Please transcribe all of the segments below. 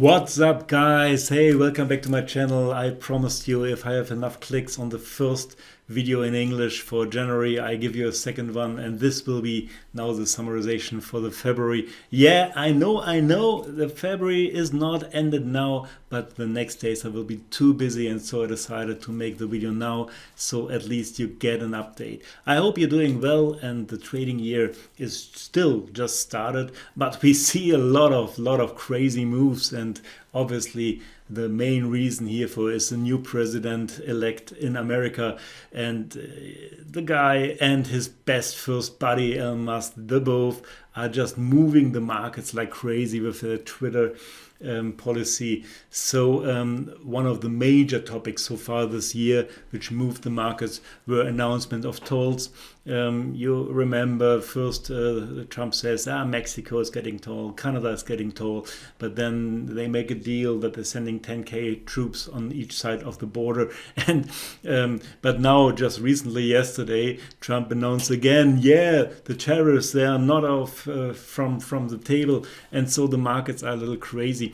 What's up, guys? Hey, welcome back to my channel. I promised you if I have enough clicks on the first video in English for January, I give you a second one, and this will be now the summarization for the February. Yeah, I know, the February is not ended now, but the next days I will be too busy, and so I decided to make the video now, so at least you get an update. I hope you're doing well, and the trading year is still just started, but we see a lot of crazy moves, and obviously the main reason here for is the new president-elect in America, and the guy and his best first buddy, Elon Musk, the both are just moving the markets like crazy with their Twitter policy. So one of the major topics so far this year which moved the markets were announcement of tolls. You remember first Trump says Mexico is getting toll, Canada is getting toll, but then they make a deal that they're sending 10,000 troops on each side of the border, and but now just recently yesterday Trump announced again, the tariffs, they are not off from the table, and so the markets are a little crazy.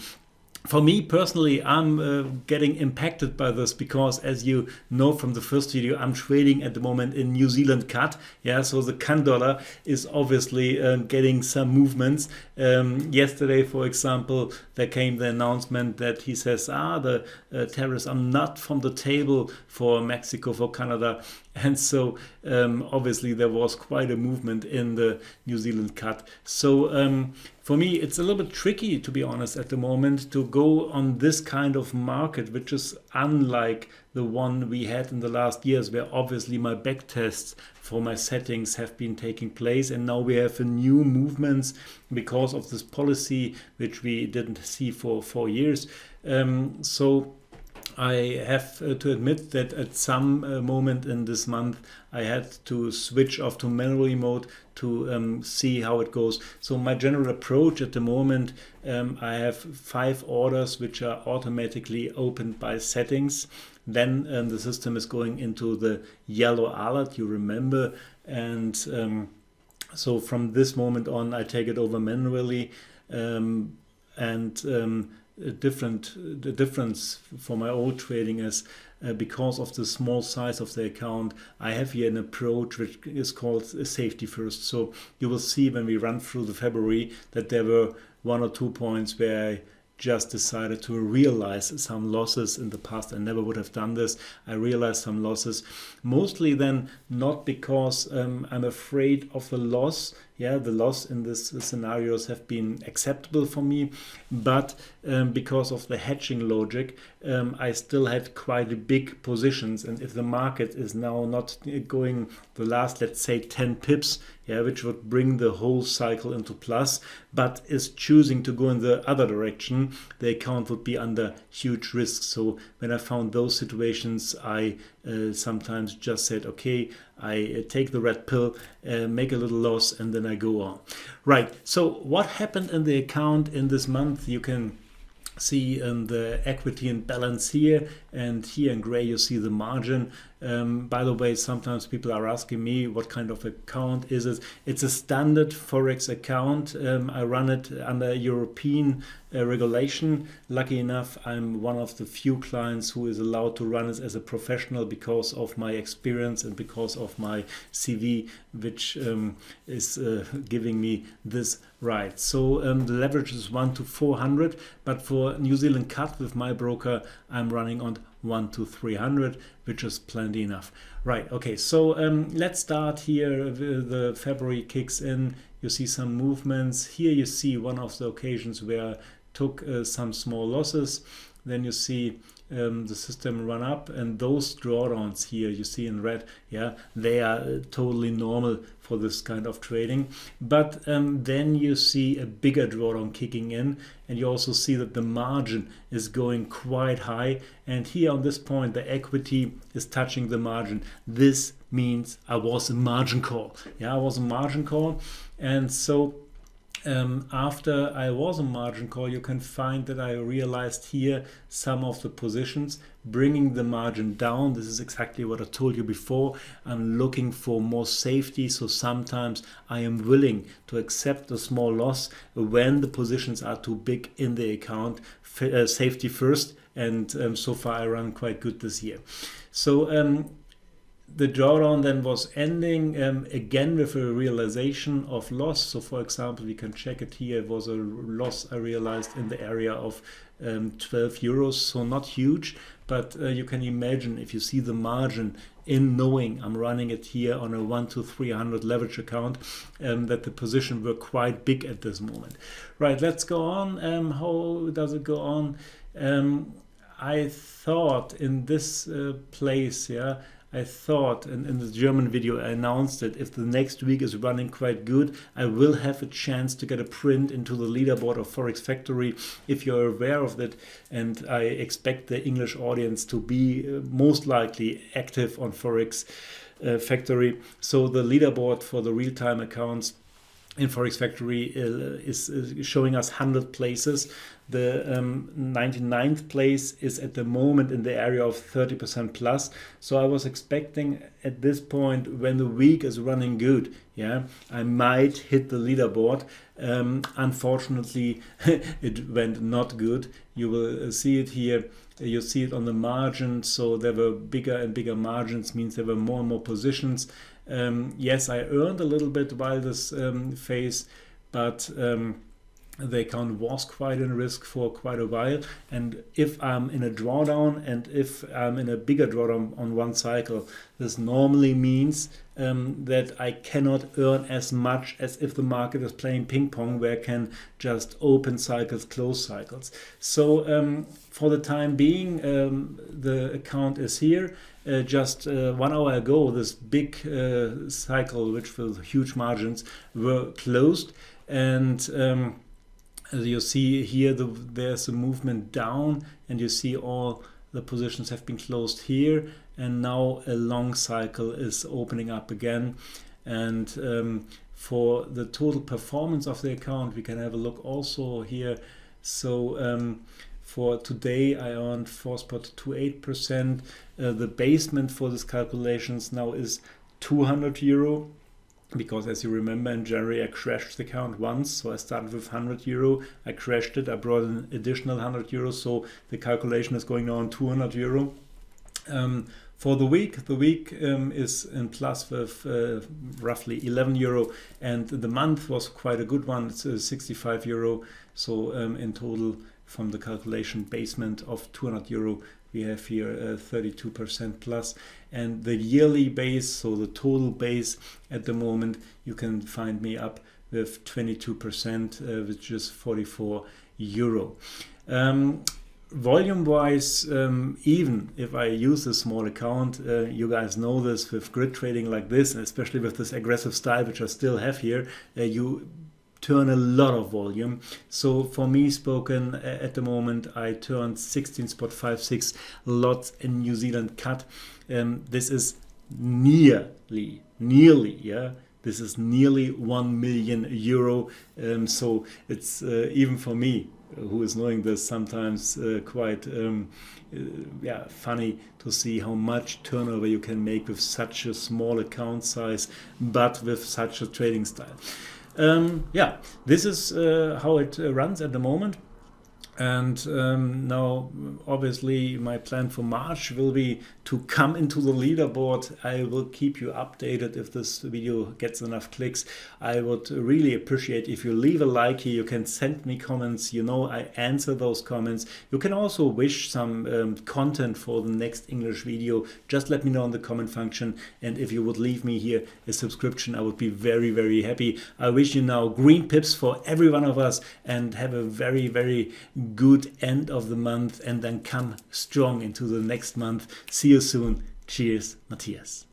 For me personally, I'm getting impacted by this because, as you know from the first video, I'm trading at the moment in New Zealand CAD. So the CAN dollar is obviously getting some movements. Yesterday, for example, there came the announcement that he says, the tariffs are not from the table for Mexico, for Canada. And so obviously there was quite a movement in the New Zealand CAD. So for me, it's a little bit tricky, to be honest, at the moment to go on this kind of market, which is unlike the one we had in the last years, where obviously my back tests for my settings have been taking place. And now we have a new movements because of this policy, which we didn't see for 4 years. So I have to admit that at some moment in this month I had to switch off to manually mode to see how it goes. So my general approach at the moment, I have 5 orders which are automatically opened by settings. Then the system is going into the yellow alert, you remember, and so from this moment on I take it over manually, the difference for my old trading is because of the small size of the account, I have here an approach which is called safety first. So you will see when we run through the February that there were 1 or 2 points where I just decided to realize some losses. In the past I never would have done this. I realized some losses, mostly then not because I'm afraid of the loss. The loss in this scenarios have been acceptable for me, but because of the hedging logic, I still had quite big positions, and if the market is now not going the last, let's say 10 pips, which would bring the whole cycle into plus, but is choosing to go in the other direction, the account would be under huge risk. So when I found those situations, I sometimes just said, okay, I take the red pill, make a little loss, and then I go on. Right, so what happened in the account in this month? You can see the equity and balance here, and here in gray you see the margin. By the way, sometimes people are asking me what kind of account is it. It's a standard Forex account. I run it under European regulation. Lucky enough, I'm one of the few clients who is allowed to run it as a professional because of my experience and because of my CV, which is giving me this right. So the leverage is 1 to 400, but for New Zealand CAD with my broker, I'm running on 1 to 300, which is plenty enough. Right, okay, so let's start here. The February kicks in. You see some movements. Here you see one of the occasions where I took some small losses. Then you see the system run up, and those drawdowns here you see in red, they are totally normal for this kind of trading. But then you see a bigger drawdown kicking in, and you also see that the margin is going quite high, and here on this point the equity is touching the margin. This means I was a margin call. I was a margin call, and so after I was on margin call, you can find that I realized here some of the positions, bringing the margin down. This is exactly what I told you before. I'm looking for more safety, so sometimes I am willing to accept a small loss when the positions are too big in the account. Safety first, and so far I run quite good this year. So the drawdown then was ending again with a realization of loss. So for example, we can check it here. It was a loss I realized in the area of 12 euros, so not huge, but you can imagine if you see the margin in knowing I'm running it here on a 1 to 300 leverage account, that the position were quite big at this moment. Right, let's go on. How does it go on? I thought in this place, I thought, and in the German video I announced that if the next week is running quite good, I will have a chance to get a print into the leaderboard of Forex Factory, if you're aware of that. And I expect the English audience to be most likely active on Forex Factory. So the leaderboard for the real-time accounts in Forex Factory is showing us 100 places. The 99th place is at the moment in the area of 30% plus. So I was expecting at this point, when the week is running good, I might hit the leaderboard. Unfortunately, it went not good. You will see it here. You see it on the margin. So there were bigger and bigger margins, means there were more and more positions. Yes, I earned a little bit while this phase, but the account was quite in risk for quite a while. And if I'm in a drawdown and if I'm in a bigger drawdown on one cycle, this normally means that I cannot earn as much as if the market is playing ping pong, where I can just open cycles, close cycles. So for the time being, the account is here. Just 1 hour ago, this big cycle, which with huge margins, were closed. And as you see here, there's a movement down, and you see all the positions have been closed here, and now a long cycle is opening up again. And for the total performance of the account, we can have a look also here. So for today, I earned 4.28%. The basement for this calculations now is 200 euro. Because as you remember, in January I crashed the account once, so I started with 100 euro, I crashed it, I brought an additional 100 euros, so the calculation is going now on 200 euro. For the week is in plus with roughly 11 euro, and the month was quite a good one. It's 65 euro, so in total from the calculation basement of 200 euro, we have here 32% plus. And the yearly base, so the total base at the moment, you can find me up with 22%, which is 44 euro. Volume wise, even if I use a small account, you guys know this, with grid trading like this, and especially with this aggressive style, which I still have here, you turn a lot of volume. So for me spoken, at the moment I turned 16.56 lots in New Zealand cut. This is nearly, this is nearly 1 million euro. So it's even for me, who is knowing this, sometimes quite funny to see how much turnover you can make with such a small account size, but with such a trading style. This is how it runs at the moment. And now obviously my plan for March will be to come into the leaderboard. I will keep you updated if this video gets enough clicks. I would really appreciate if you leave a like here. You can send me comments, I answer those comments. You can also wish some content for the next English video. Just let me know in the comment function, and if you would leave me here a subscription, I would be very, very happy. I wish you now green pips for every one of us, and have a very, very good end of the month, and then come strong into the next month. See you soon. Cheers, Matthias.